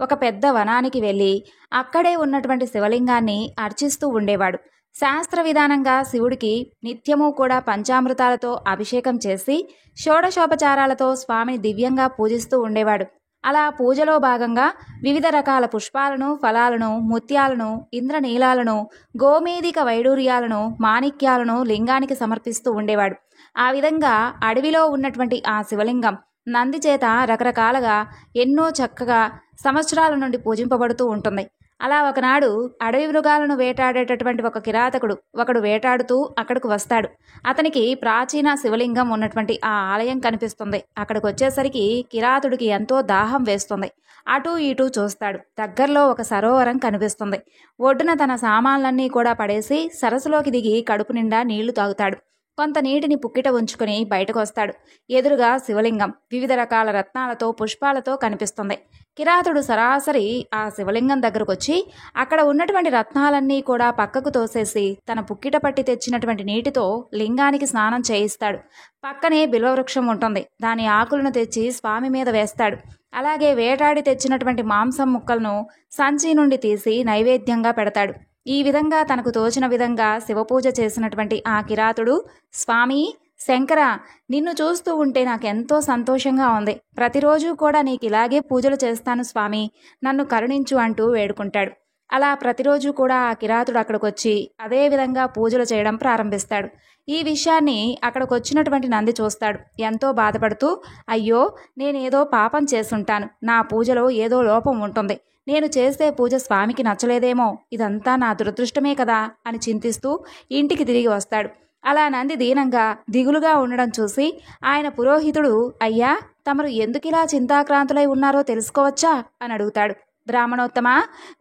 ఒక పెద్ద వనానికి వెళ్ళి అక్కడే ఉన్నటువంటి శివలింగాన్ని అర్చిస్తూ ఉండేవాడు. శాస్త్ర విధానంగా శివుడికి నిత్యము కూడా పంచామృతాలతో అభిషేకం చేసి షోడశోపచారాలతో స్వామిని దివ్యంగా పూజిస్తూ ఉండేవాడు. అలా పూజలో భాగంగా వివిధ రకాల పుష్పాలను, ఫలాలను, ముత్యాలను, ఇంద్రనీలాలను, గోమేధిక వైడూర్యాలను, మాణిక్యాలను లింగానికి సమర్పిస్తూ ఉండేవాడు. ఆ విధంగా అడవిలో ఉన్నటువంటి ఆ శివలింగం నంది చేత రకరకాలుగా ఎన్నో చక్కగా సంవత్సరాల నుండి పూజింపబడుతూ ఉంటుంది. అలా ఒకనాడు అడవి మృగాలను వేటాడేటటువంటి ఒక కిరాతకుడు ఒకడు వేటాడుతూ అక్కడికి వస్తాడు. అతనికి ప్రాచీన శివలింగం ఉన్నటువంటి ఆ ఆలయం కనిపిస్తుంది. అక్కడికి వచ్చేసరికి కిరాతుడికి ఎంతో దాహం వేస్తుంది. అటూ ఇటూ చూస్తాడు. దగ్గరలో ఒక సరోవరం కనిపిస్తుంది. ఒడ్డున తన సామాన్లన్నీ కూడా పడేసి సరస్సులోకి దిగి కడుపు నిండా నీళ్లు తాగుతాడు. కొంత నీటిని పుక్కిట ఉంచుకుని బయటకు వస్తాడు. ఎదురుగా శివలింగం వివిధ రకాల రత్నాలతో పుష్పాలతో కనిపిస్తుంది. కిరాతుడు సరాసరి ఆ శివలింగం దగ్గరకు వచ్చి అక్కడ ఉన్నటువంటి రత్నాలన్నీ కూడా పక్కకు తోసేసి తన పుక్కిట పట్టి తెచ్చినటువంటి నీటితో లింగానికి స్నానం చేయిస్తాడు. పక్కనే బిల్వవృక్షం ఉంటుంది. దాని ఆకులను తెచ్చి స్వామి మీద వేస్తాడు. అలాగే వేటాడి తెచ్చినటువంటి మాంసం ముక్కలను సంచి నుండి తీసి నైవేద్యంగా పెడతాడు. ఈ విధంగా తనకు తోచిన విధంగా శివపూజ చేసినటువంటి ఆ కిరాతుడు, స్వామి శంకర, నిన్ను చూస్తూ ఉంటే నాకెంతో సంతోషంగా ఉంది. ప్రతిరోజు కూడా నీకు ఇలాగే పూజలు చేస్తాను స్వామి, నన్ను కరుణించు అంటూ వేడుకుంటాడు. అలా ప్రతిరోజు కూడా ఆ కిరాతుడు అక్కడికొచ్చి అదే విధంగా పూజలు చేయడం ప్రారంభిస్తాడు. ఈ విషయాన్ని అక్కడికి వచ్చినటువంటి నంది చూస్తాడు. ఎంతో బాధపడుతూ, అయ్యో నేనేదో పాపం చేసుంటాను, నా పూజలో ఏదో లోపం ఉంటుంది, నేను చేసే పూజ స్వామికి నచ్చలేదేమో, ఇదంతా నా దురదృష్టమే కదా అని చింతిస్తూ ఇంటికి తిరిగి వస్తాడు. అలా నంది దీనంగా దిగులుగా ఉండడం చూసి ఆయన పురోహితుడు, అయ్యా తమరు ఎందుకిలా చింతాక్రాంతులై ఉన్నారో తెలుసుకోవచ్చా అని అడుగుతాడు. బ్రాహ్మణోత్తమ,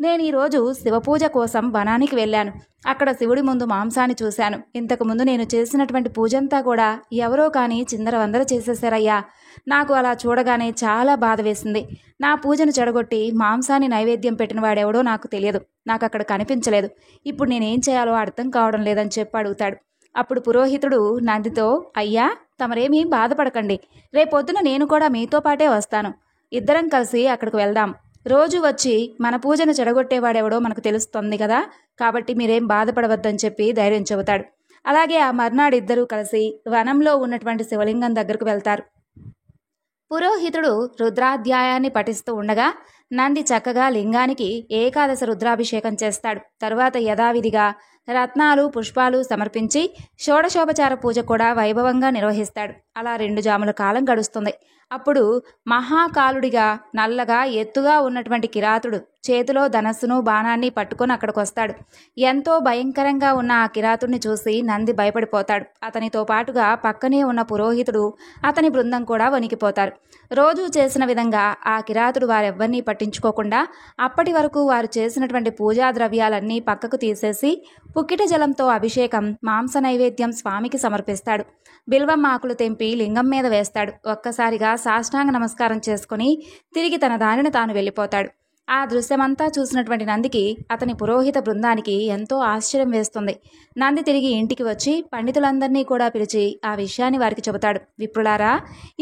నేను ఈరోజు శివపూజ కోసం వనానికి వెళ్ళాను. అక్కడ శివుడి ముందు మాంసాన్ని చూశాను. ఇంతకుముందు నేను చేసినటువంటి పూజంతా కూడా ఎవరో కానీ చిందరవందర చేసేశారయ్యా. నాకు అలా చూడగానే చాలా బాధ వేసింది. నా పూజను చెడగొట్టి మాంసాన్ని నైవేద్యం పెట్టిన వాడెవడో నాకు తెలియదు. నాకు అక్కడ కనిపించలేదు. ఇప్పుడు నేనేం చేయాలో అర్థం కావడం లేదని చెప్పి అడుగుతాడు. అప్పుడు పురోహితుడు నందితో, అయ్యా తమరేమీ బాధపడకండి, రేపొద్దున నేను కూడా మీతో పాటే వస్తాను. ఇద్దరం కలిసి అక్కడికి వెళ్దాం. రోజు వచ్చి మన పూజను చెడగొట్టేవాడెవడో మనకు తెలుస్తుంది కదా, కాబట్టి మీరేం బాధపడవద్దని చెప్పి ధైర్యం చెబుతాడు. అలాగే ఆ మర్నాడు ఇద్దరూ కలిసి వనంలో ఉన్నటువంటి శివలింగం దగ్గరకు వెళ్తారు. పురోహితుడు రుద్రాధ్యాయాన్ని పఠిస్తూ ఉండగా నంది చక్కగా లింగానికి ఏకాదశ రుద్రాభిషేకం చేస్తాడు. తరువాత యథావిధిగా రత్నాలు పుష్పాలు సమర్పించి షోడశోపచార పూజ కూడా వైభవంగా నిర్వహిస్తాడు. అలా 2 జాముల కాలం గడుస్తుంది. అప్పుడు మహాకాలుడిగా నల్లగా ఎత్తుగా ఉన్నటువంటి కిరాతుడు చేతిలో ధనస్సును బాణాన్ని పట్టుకొని అక్కడికి వస్తాడు. ఎంతో భయంకరంగా ఉన్న ఆ కిరాతుడిని చూసి నంది భయపడిపోతాడు. అతనితో పాటుగా పక్కనే ఉన్న పురోహితుడు అతని బృందం కూడా వణికిపోతారు. రోజూ చేసిన విధంగా ఆ కిరాతుడు వారెవ్వరినీ పట్టించుకోకుండా అప్పటి వరకు వారు చేసినటువంటి పూజా ద్రవ్యాలన్నీ పక్కకు తీసేసి పుక్కిట జలంతో అభిషేకం, మాంస నైవేద్యం స్వామికి సమర్పిస్తాడు. బిల్వం ఆకులు తెంపి లింగం మీద వేస్తాడు. ఒక్కసారిగా సాష్టాంగ నమస్కారం చేసుకుని తిరిగి తన దారిని తాను వెళ్ళిపోతాడు. ఆ దృశ్యమంతా చూసినటువంటి నందికి అతని పురోహిత బృందానికి ఎంతో ఆశ్చర్యం వేస్తుంది. నంది తిరిగి ఇంటికి వచ్చి పండితులందరినీ కూడా పిలిచి ఆ విషయాన్ని వారికి చెబుతాడు. విప్రులారా,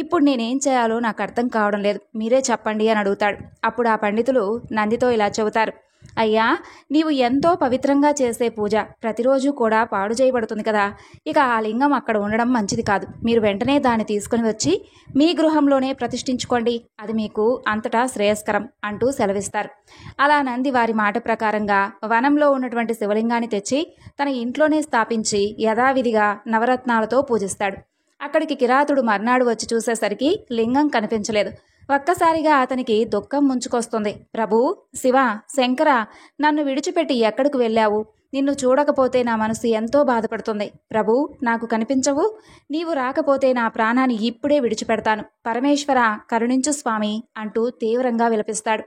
ఇప్పుడు నేనేం చేయాలో నాకు అర్థం కావడం లేదు, మీరే చెప్పండి అని అడుగుతాడు. అప్పుడు ఆ పండితులు నందితో ఇలా చెబుతారు. అయ్యా, నీవు ఎంతో పవిత్రంగా చేసే పూజ ప్రతిరోజు కూడా పాడు చేయబడుతుంది కదా, ఇక ఆ లింగం అక్కడ ఉండడం మంచిది కాదు. మీరు వెంటనే దాన్ని తీసుకుని వచ్చి మీ గృహంలోనే ప్రతిష్ఠించుకోండి, అది మీకు అంతటా శ్రేయస్కరం అంటూ సెలవిస్తారు. అలా నంది వారి మాట ప్రకారంగా వనంలో ఉన్నటువంటి శివలింగాన్ని తెచ్చి తన ఇంట్లోనే స్థాపించి యథావిధిగా నవరత్నాలతో పూజిస్తాడు. అక్కడికి కిరాతుడు మర్నాడు వచ్చి చూసేసరికి లింగం కనిపించలేదు. ఒక్కసారిగా అతనికి దుఃఖం ముంచుకొస్తుంది. ప్రభు, శివ, శంకర, నన్ను విడిచిపెట్టి ఎక్కడికి వెళ్ళావు? నిన్ను చూడకపోతే నా మనసు ఎంతో బాధపడుతుంది. ప్రభు, నాకు కనిపించవు? నీవు రాకపోతే నా ప్రాణాన్ని ఇప్పుడే విడిచిపెడతాను. పరమేశ్వర, కరుణించు స్వామి అంటూ తీవ్రంగా విలపిస్తాడు.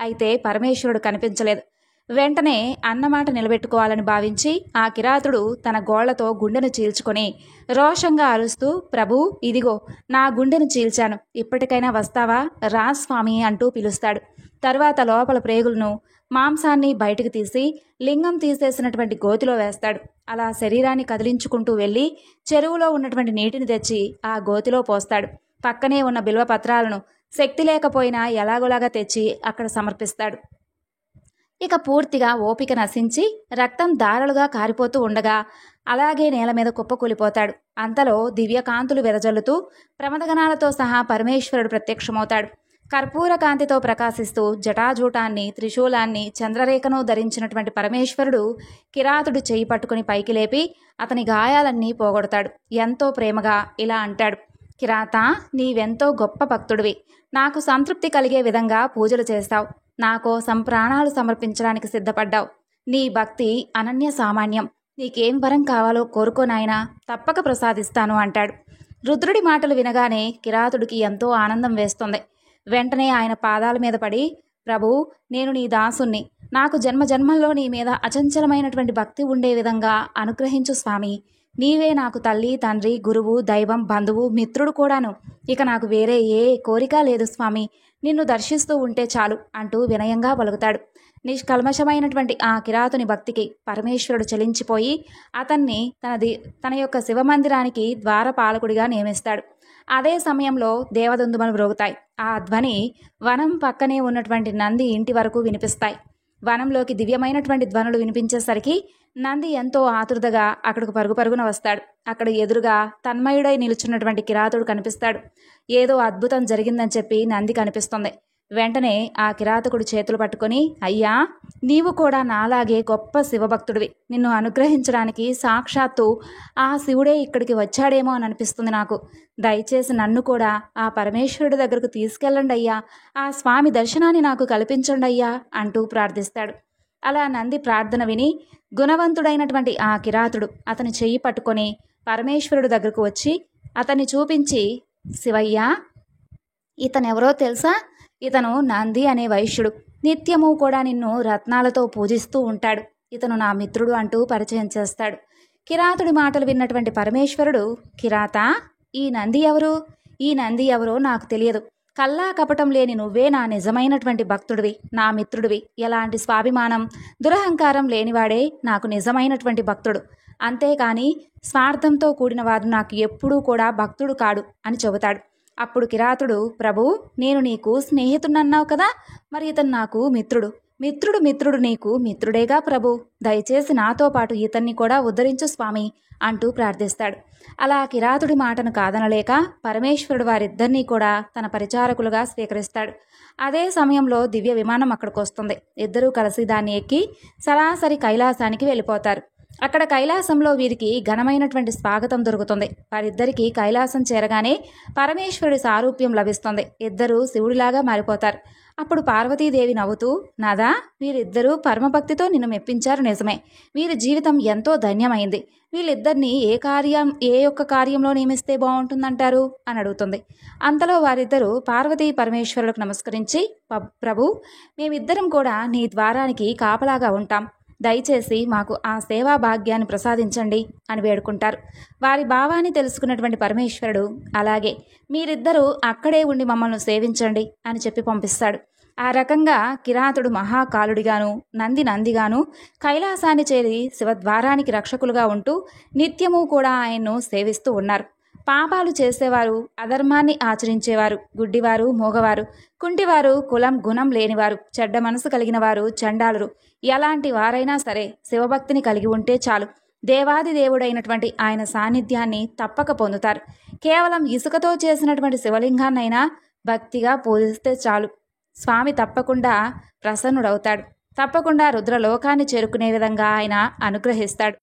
అయితే పరమేశ్వరుడు కనిపించలేదు. వెంటనే అన్నమాట నిలబెట్టుకోవాలని భావించి ఆ కిరాతుడు తన గోళ్లతో గుండెను చీల్చుకొని రోషంగా అరుస్తూ, ప్రభు, ఇదిగో నా గుండెను చీల్చాను, ఇప్పటికైనా వస్తావా? రా స్వామి అంటూ పిలుస్తాడు. తర్వాత లోపల ప్రేగులను మాంసాన్ని బయటకు తీసి లింగం తీసేసినటువంటి గోతిలో వేస్తాడు. అలా శరీరాన్ని కదిలించుకుంటూ వెళ్ళి చెరువులో ఉన్నటువంటి నీటిని తెచ్చి ఆ గోతిలో పోస్తాడు. పక్కనే ఉన్న బిల్వపత్రాలను శక్తి లేకపోయినా ఎలాగోలాగా తెచ్చి అక్కడ సమర్పిస్తాడు. ఇక పూర్తిగా ఓపిక నశించి రక్తం ధారలుగా కారిపోతూ ఉండగా అలాగే నేల మీద కుప్పకూలిపోతాడు. అంతలో దివ్యకాంతులు వెదజల్లుతూ ప్రమదగణాలతో సహా పరమేశ్వరుడు ప్రత్యక్షమవుతాడు. కర్పూర కాంతితో ప్రకాశిస్తూ జటాజూటాన్ని, త్రిశూలాన్ని, చంద్రరేఖను ధరించినటువంటి పరమేశ్వరుడు కిరాతుడు చేయి పట్టుకుని పైకి లేపి అతని గాయాలన్నీ పోగొడతాడు. ఎంతో ప్రేమగా ఇలా అంటాడు. కిరాత, నీవెంతో గొప్ప భక్తుడివి. నాకు సంతృప్తి కలిగే విధంగా పూజలు చేస్తావు. నా కోసం ప్రాణాలు సమర్పించడానికి సిద్ధపడ్డావు. నీ భక్తి అనన్య సామాన్యం. నీకేం వరం కావాలో కోరుకో నాయనా, తప్పక ప్రసాదిస్తాను అంటాడు. రుద్రుడి మాటలు వినగానే కిరాతుడికి ఎంతో ఆనందం వేస్తుంది. వెంటనే ఆయన పాదాల మీద పడి, ప్రభూ, నేను నీ దాసుణ్ణి. నాకు జన్మ జన్మల్లో నీ మీద అచంచలమైనటువంటి భక్తి ఉండే విధంగా అనుగ్రహించు స్వామి. నీవే నాకు తల్లి, తండ్రి, గురువు, దైవం, బంధువు, మిత్రుడు కూడాను. ఇక నాకు వేరే ఏ కోరిక లేదు స్వామి. నిన్ను దర్శిస్తూ ఉంటే చాలు అంటూ వినయంగా పలుకుతాడు. నిష్కల్మషమైనటువంటి ఆ కిరాతుని భక్తికి పరమేశ్వరుడు చలించిపోయి అతన్ని తన యొక్క శివమందిరానికి ద్వారపాలకుడిగా నియమిస్తాడు. అదే సమయంలో దేవదందుమలు మ్రోగుతాయి. ఆ ధ్వని వనం పక్కనే ఉన్నటువంటి నంది ఇంటి వరకు వినిపిస్తాయి. వనంలోకి దివ్యమైనటువంటి ధ్వనులు వినిపించేసరికి నంది ఎంతో ఆతురతగా అక్కడికి పరుగు పరుగున వస్తాడు. అక్కడ ఎదురుగా తన్మయుడై నిలుచున్నటువంటి కిరాతుడు కనిపిస్తాడు. ఏదో అద్భుతం జరిగిందని చెప్పి నంది కనిపిస్తుంది. వెంటనే ఆ కిరాతకుడు చేతులు పట్టుకొని, అయ్యా, నీవు కూడా నాలాగే గొప్ప శివభక్తుడివి. నిన్ను అనుగ్రహించడానికి సాక్షాత్తు ఆ శివుడే ఇక్కడికి వచ్చాడేమో అని అనిపిస్తుంది నాకు. దయచేసి నన్ను కూడా ఆ పరమేశ్వరుడి దగ్గరకు తీసుకెళ్ళండి అయ్యా. ఆ స్వామి దర్శనాన్ని నాకు కల్పించండి అయ్యా అంటూ ప్రార్థిస్తాడు. అలా నంది ప్రార్థన విని గుణవంతుడైనటువంటి ఆ కిరాతుడు అతని చెయ్యి పట్టుకొని పరమేశ్వరుడు దగ్గరకు వచ్చి అతన్ని చూపించి, శివయ్య, ఇతనెవరో తెలుసా? ఇతను నంది అనే వైశ్యుడు. నిత్యము కూడా నిన్ను రత్నాలతో పూజిస్తూ ఉంటాడు. ఇతను నా మిత్రుడు అంటూ పరిచయం చేస్తాడు. కిరాతుడి మాటలు విన్నటువంటి పరమేశ్వరుడు, కిరాత, ఈ నంది ఎవరు? ఈ నంది ఎవరో నాకు తెలియదు. కల్లా కపటం లేని నువ్వే నా నిజమైనటువంటి భక్తుడివి, నా మిత్రుడివి. ఎలాంటి స్వాభిమానం, దురహంకారం లేనివాడే నాకు నిజమైనటువంటి భక్తుడు. అంతేకాని స్వార్థంతో కూడినవాడు నాకు ఎప్పుడూ కూడా భక్తుడు కాడు అని చెబుతాడు. అప్పుడు కిరాతుడు, ప్రభు, నేను నీకు స్నేహితుడన్నావు కదా, మరి ఇతను నాకు మిత్రుడు. మిత్రుడు నీకు మిత్రుడేగా ప్రభు. దయచేసి నాతో పాటు ఇతన్ని కూడా ఉద్ధరించు స్వామి అంటూ ప్రార్థిస్తాడు. అలా కిరాతుడి మాటను కాదనలేక పరమేశ్వరుడు వారిద్దరినీ కూడా తన పరిచారకులుగా స్వీకరిస్తాడు. అదే సమయంలో దివ్య విమానం అక్కడికి వస్తుంది. ఇద్దరూ కలిసి దాన్ని ఎక్కి సరాసరి కైలాసానికి వెళ్ళిపోతారు. అక్కడ కైలాసంలో వీరికి ఘనమైనటువంటి స్వాగతం దొరుకుతుంది. వారిద్దరికీ కైలాసం చేరగానే పరమేశ్వరుడి సారూప్యం లభిస్తుంది. ఇద్దరూ శివుడిలాగా మారిపోతారు. అప్పుడు పార్వతీదేవి నవ్వుతూ, నాదా, వీరిద్దరూ పరమభక్తితో నిన్ను మెప్పించారు నిజమే. వీరి జీవితం ఎంతో ధన్యమైంది. వీళ్ళిద్దరినీ ఏ ఒక్క కార్యంలో నియమిస్తే బాగుంటుందంటారు అని అడుగుతుంది. అంతలో వారిద్దరూ పార్వతీ పరమేశ్వరులకు నమస్కరించి, ప్రభు, మేమిద్దరం కూడా నీ ద్వారానికి కాపలాగా ఉంటాం. దయచేసి మాకు ఆ సేవా భాగ్యాన్ని ప్రసాదించండి అని వేడుకుంటారు. వారి భావాన్ని తెలుసుకున్నటువంటి పరమేశ్వరుడు, అలాగే, మీరిద్దరూ అక్కడే ఉండి మమ్మల్ని సేవించండి అని చెప్పి పంపిస్తాడు. ఆ రకంగా కిరాతుడు మహాకాలుడిగాను, నందిగాను కైలాసాన్ని చేరి శివద్వారానికి రక్షకులుగా ఉంటూ నిత్యము కూడా ఆయన్ను సేవిస్తూ ఉన్నారు. పాపాలు చేసేవారు, అధర్మాన్ని ఆచరించేవారు, గుడ్డివారు, మూగవారు, కుంటివారు, కులం గుణం లేనివారు, చెడ్డ మనసు కలిగిన వారు, చండాలురు, ఎలాంటి వారైనా సరే శివభక్తిని కలిగి ఉంటే చాలు, దేవాది దేవుడైనటువంటి ఆయన సాన్నిధ్యాన్ని తప్పక పొందుతారు. కేవలం ఇసుకతో చేసినటువంటి శివలింగాన్నైనా భక్తిగా పూజిస్తే చాలు, స్వామి తప్పకుండా ప్రసన్నుడవుతాడు. తప్పకుండా రుద్రలోకాన్ని చేరుకునే విధంగా ఆయన అనుగ్రహిస్తాడు.